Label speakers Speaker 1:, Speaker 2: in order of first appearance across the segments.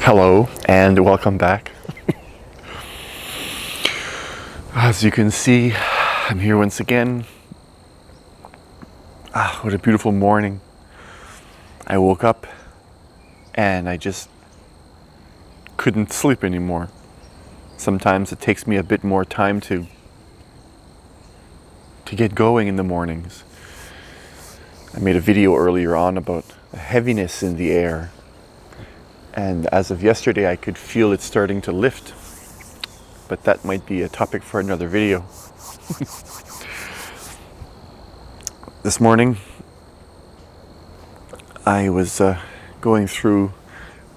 Speaker 1: Hello and welcome back. As you can see, I'm here once again. What a beautiful morning. I woke up and I just couldn't sleep anymore. Sometimes it takes me a bit more time to get going in the mornings. I made a video earlier on about the heaviness in the air. And as of yesterday, I could feel it starting to lift. But that might be a topic for another video. This morning, I was going through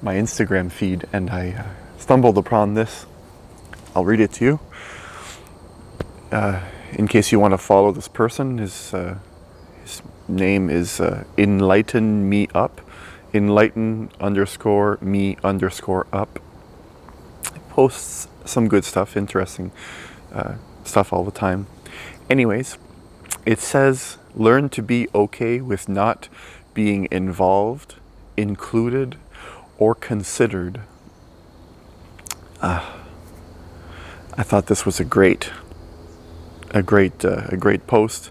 Speaker 1: my Instagram feed and I stumbled upon this. I'll read it to you. In case you want to follow this person, his name is Enlighten Me Up. Enlighten_me_up. He posts some good stuff, interesting stuff all the time. Anyways, it says, learn to be okay with not being involved, included, or considered. I thought this was a great post,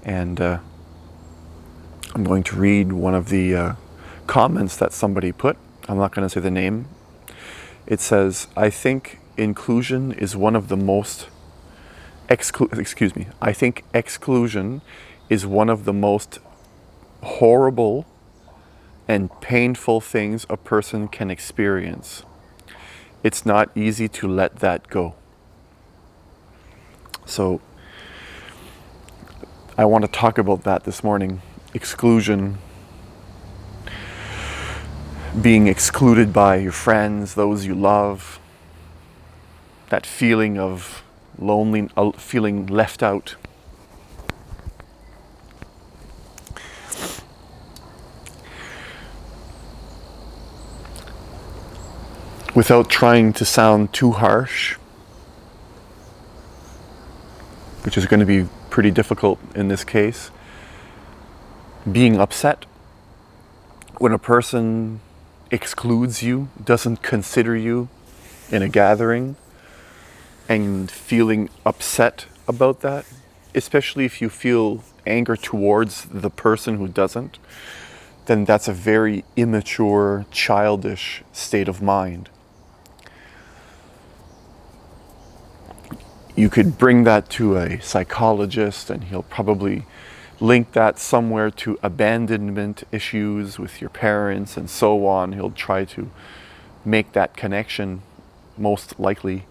Speaker 1: and I'm going to read one of the comments that somebody put. I'm not going to say the name. It says, I think inclusion is one of the most I think exclusion is one of the most horrible and painful things a person can experience. It's not easy to let that go. So I want to talk about that this morning. Exclusion, being excluded by your friends, those you love, that feeling of lonely, feeling left out. Without trying to sound too harsh, which is going to be pretty difficult in this case, being upset when a person excludes you, doesn't consider you in a gathering, and feeling upset about that, especially if you feel anger towards the person who doesn't, then that's a very immature, childish state of mind. You could bring that to a psychologist and he'll probably link that somewhere to abandonment issues with your parents and so on. He'll try to make that connection, most likely.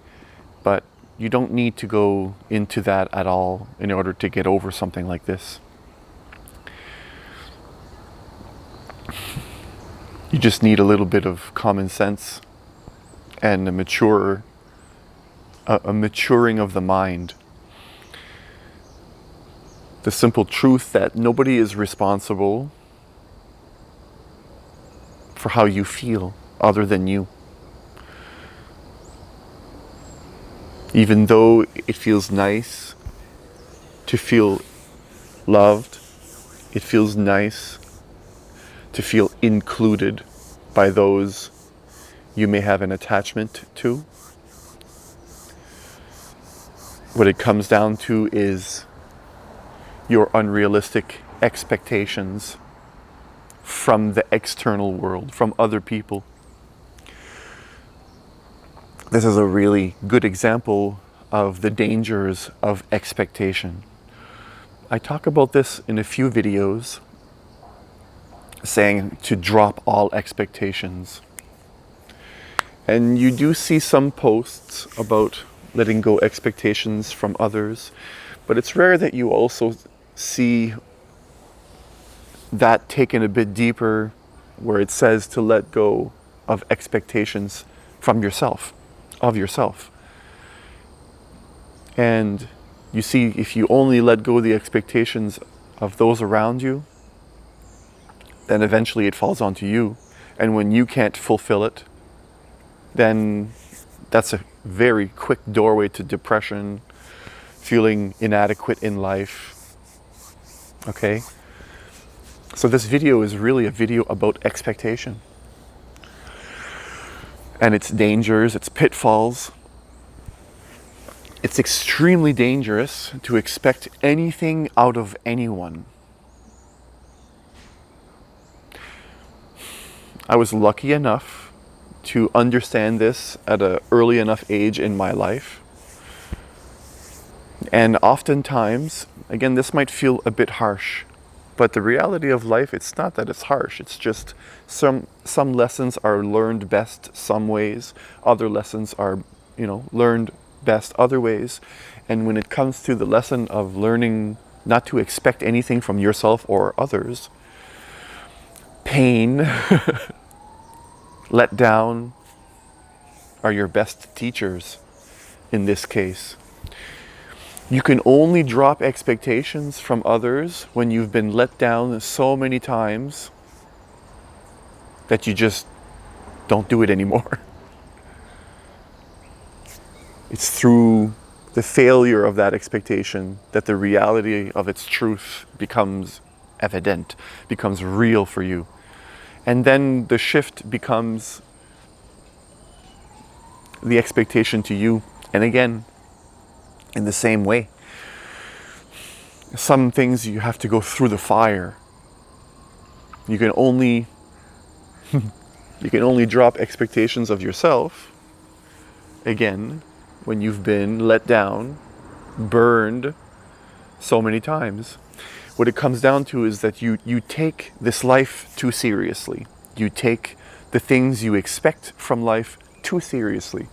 Speaker 1: But you don't need to go into that at all in order to get over something like this. You just need a little bit of common sense and a maturing of the mind. The simple truth that nobody is responsible for how you feel other than you. Even though it feels nice to feel loved, it feels nice to feel included by those you may have an attachment to. What it comes down to is your unrealistic expectations from the external world, from other people. This is a really good example of the dangers of expectation. I talk about this in a few videos, saying to drop all expectations. And you do see some posts about letting go expectations from others, but it's rare that you also see that taken a bit deeper, where it says to let go of expectations from yourself, of yourself. And you see, if you only let go of the expectations of those around you, then eventually it falls onto you. And when you can't fulfill it, then that's a very quick doorway to depression, feeling inadequate in life. Okay? So this video is really a video about expectation. and its dangers, its pitfalls. It's extremely dangerous to expect anything out of anyone. I was lucky enough to understand this at an early enough age in my life. And oftentimes, again, this might feel a bit harsh, but the reality of life, it's not that it's harsh. It's just some lessons are learned best some ways. Other lessons are, learned best other ways. And when it comes to the lesson of learning not to expect anything from yourself or others, pain, let down are your best teachers in this case. You can only drop expectations from others when you've been let down so many times that you just don't do it anymore. It's through the failure of that expectation that the reality of its truth becomes evident, becomes real for you. And then the shift becomes the expectation to you. And again, in the same way, some things you have to go through the fire. You can only drop expectations of yourself, again, when you've been let down, burned so many times. What it comes down to is that you take this life too seriously. You take the things you expect from life too seriously.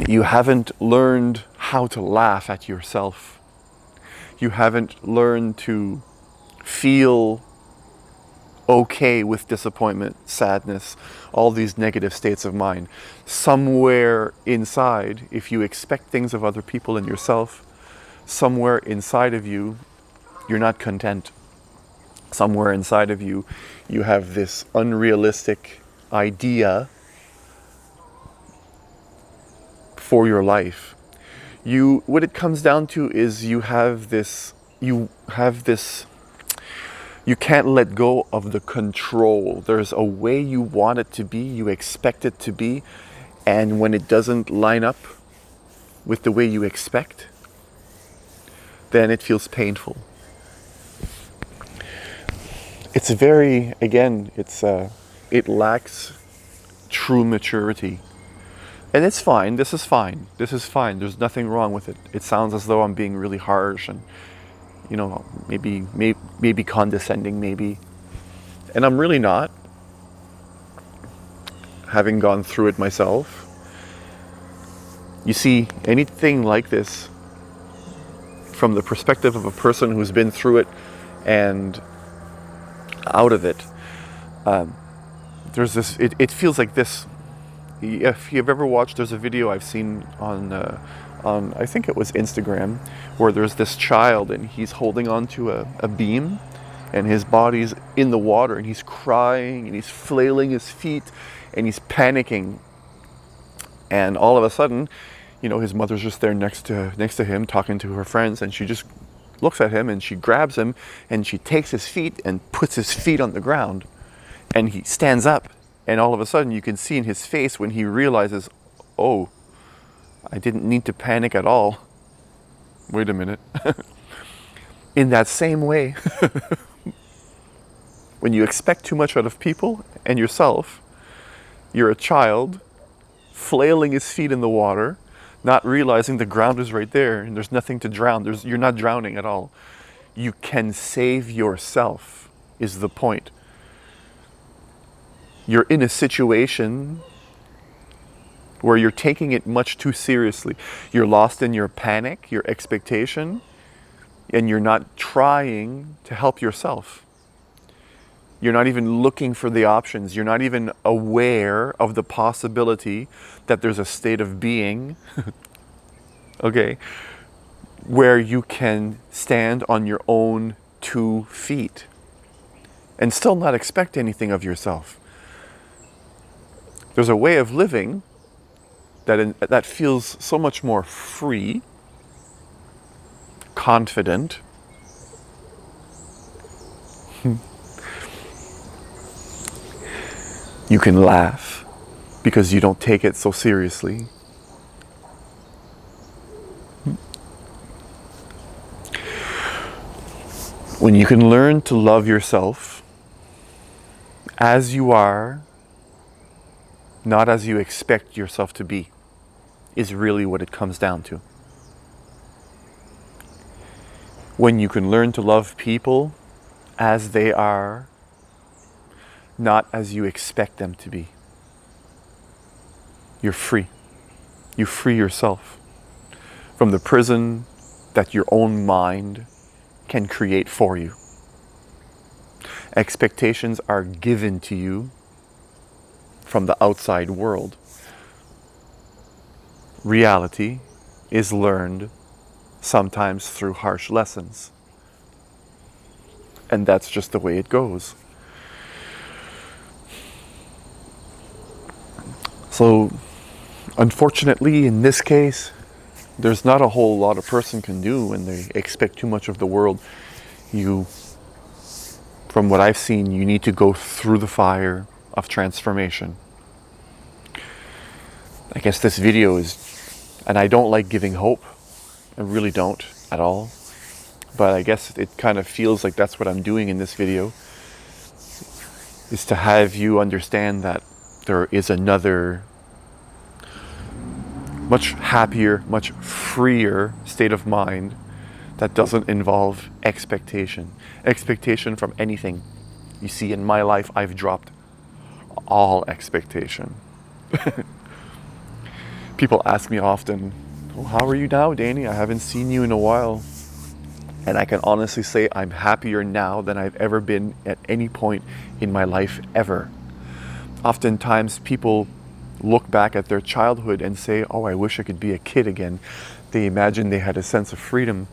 Speaker 1: You haven't learned how to laugh at yourself. You haven't learned to feel okay with disappointment, sadness, all these negative states of mind. Somewhere inside, if you expect things of other people and yourself, somewhere inside of you, you're not content. Somewhere inside of you, you have this unrealistic idea for your life. What it comes down to is you can't let go of the control. There's a way you want it to be, you expect it to be, and when it doesn't line up with the way you expect, then it feels painful. It's it lacks true maturity. And it's fine, this is fine, there's nothing wrong with it. It sounds as though I'm being really harsh and, maybe condescending, maybe. And I'm really not, having gone through it myself. You see, anything like this, from the perspective of a person who's been through it and out of it, it feels like this. If you've ever watched, there's a video I've seen on I think it was Instagram, where there's this child and he's holding onto a beam and his body's in the water and he's crying and he's flailing his feet and he's panicking. And all of a sudden, his mother's just there next to him talking to her friends, and she just looks at him and she grabs him and she takes his feet and puts his feet on the ground, and he stands up. And all of a sudden you can see in his face when he realizes, oh, I didn't need to panic at all. Wait a minute. In that same way, when you expect too much out of people and yourself, you're a child flailing his feet in the water, not realizing the ground is right there and there's nothing to drown. You're not drowning at all. You can save yourself, is the point. You're in a situation where you're taking it much too seriously. You're lost in your panic, your expectation, and you're not trying to help yourself. You're not even looking for the options. You're not even aware of the possibility that there's a state of being, okay, where you can stand on your own 2 feet and still not expect anything of yourself. There's a way of living that feels so much more free, confident, You can laugh because you don't take it so seriously. When you can learn to love yourself as you are, not as you expect yourself to be, is really what it comes down to. When you can learn to love people as they are, not as you expect them to be, you're free. You free yourself from the prison that your own mind can create for you. Expectations are given to you from the outside world. Reality is learned sometimes through harsh lessons. And that's just the way it goes. So, unfortunately, in this case, there's not a whole lot a person can do when they expect too much of the world. From what I've seen, you need to go through the fire of transformation. I guess this video is, and I don't like giving hope. I really don't at all. But I guess it kind of feels like that's what I'm doing in this video, is to have you understand that there is another much happier, much freer state of mind that doesn't involve expectation. Expectation from anything. You see, in my life, I've dropped all expectation. People ask me often, "Oh, how are you now, Danny? I haven't seen you in a while." And I can honestly say I'm happier now than I've ever been at any point in my life ever. Oftentimes people look back at their childhood and say, "Oh, I wish I could be a kid again." They imagine they had a sense of freedom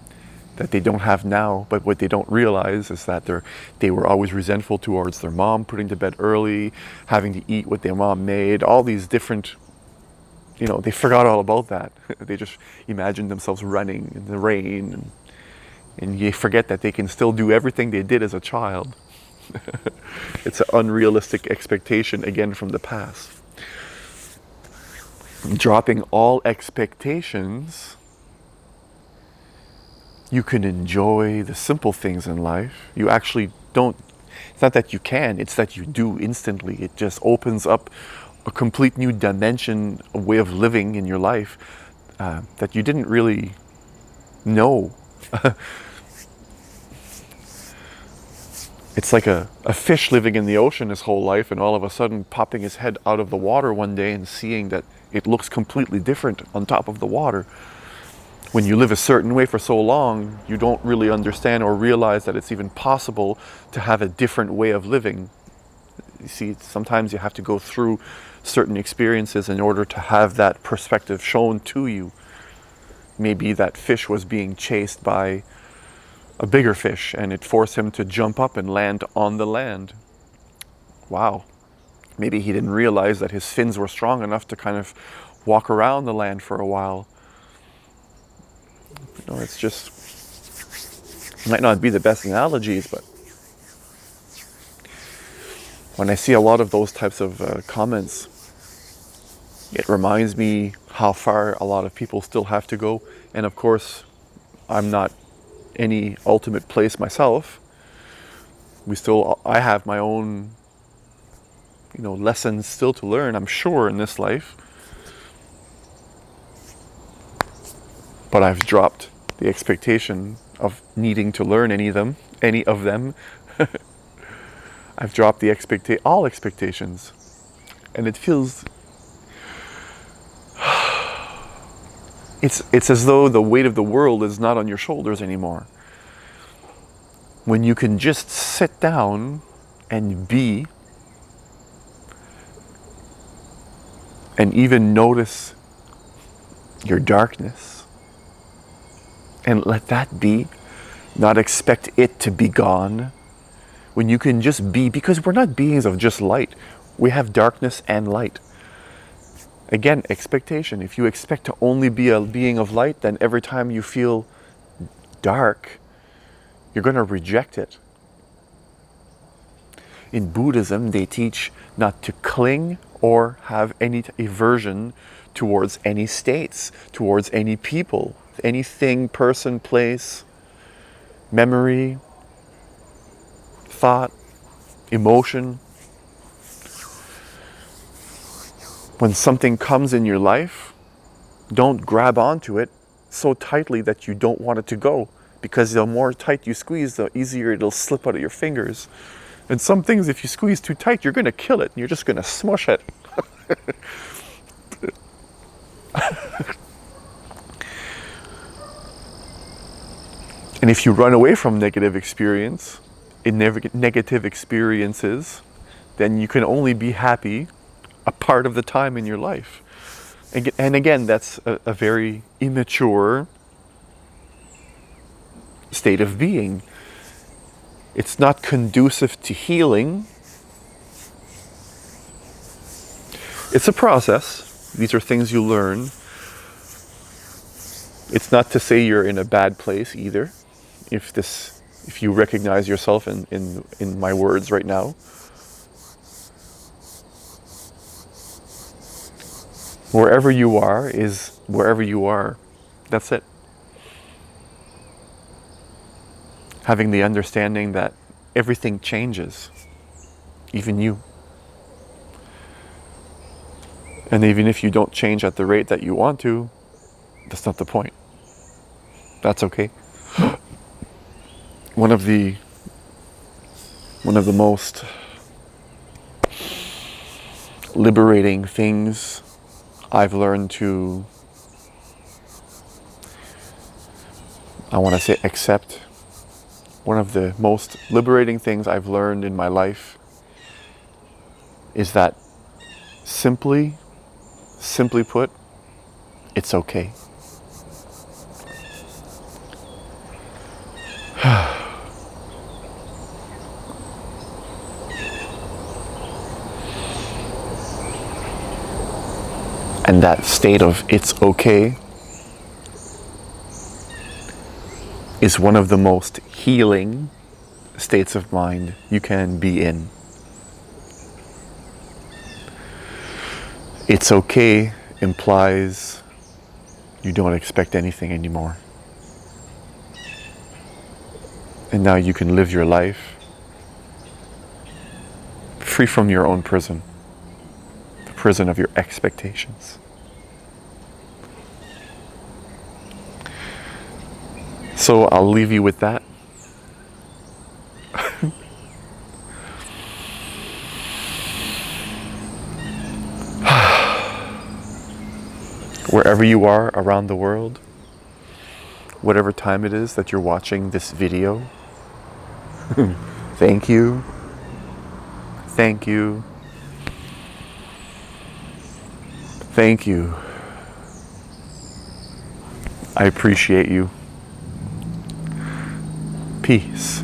Speaker 1: that they don't have now, but what they don't realize is that they were always resentful towards their mom putting to bed early, having to eat what their mom made, all these different, they forgot all about that. They just imagined themselves running in the rain, and you forget that they can still do everything they did as a child. It's an unrealistic expectation, again, from the past. Dropping all expectations, you can enjoy the simple things in life. You actually don't, it's not that you can, it's that you do instantly. It just opens up a complete new dimension, a way of living in your life that you didn't really know. It's like a fish living in the ocean his whole life, and all of a sudden popping his head out of the water one day and seeing that it looks completely different on top of the water. When you live a certain way for so long, you don't really understand or realize that it's even possible to have a different way of living. You see, sometimes you have to go through certain experiences in order to have that perspective shown to you. Maybe that fish was being chased by a bigger fish and it forced him to jump up and land on the land. Wow. Maybe he didn't realize that his fins were strong enough to kind of walk around the land for a while. It's just, it might not be the best analogies, but when I see a lot of those types of comments, it reminds me how far a lot of people still have to go. And of course, I'm not any ultimate place myself. I have my own, lessons still to learn, I'm sure, in this life. But I've dropped the expectation of needing to learn any of them. I've dropped all expectations. And it feels, it's as though the weight of the world is not on your shoulders anymore. When you can just sit down and be, and even notice your darkness, and let that be, not expect it to be gone. When you can just be, because we're not beings of just light. We have darkness and light. Again, expectation. If you expect to only be a being of light, then every time you feel dark, you're going to reject it. In Buddhism, they teach not to cling or have any aversion towards any states, towards any people, anything, person, place, memory, thought, emotion. When something comes in your life, don't grab onto it so tightly that you don't want it to go, because the more tight you squeeze, the easier it'll slip out of your fingers. And some things, if you squeeze too tight, you're going to kill it. And you're just going to smush it. And if you run away from negative experiences, then you can only be happy a part of the time in your life. And again, that's a very immature state of being. It's not conducive to healing. It's a process. These are things you learn. It's not to say you're in a bad place either. If you recognize yourself in my words right now. Wherever you are is wherever you are. That's it. Having the understanding that everything changes, even you. And even if you don't change at the rate that you want to, that's not the point. That's okay. One of the most liberating things I've learned to, I want to say, accept. One of the most liberating things I've learned in my life is that simply put, it's okay. And that state of it's okay is one of the most healing states of mind you can be in. It's okay implies you don't expect anything anymore. And now you can live your life free from your own prison, the prison of your expectations. So I'll leave you with that. Wherever you are around the world, whatever time it is that you're watching this video, thank you. Thank you. Thank you. I appreciate you. Peace.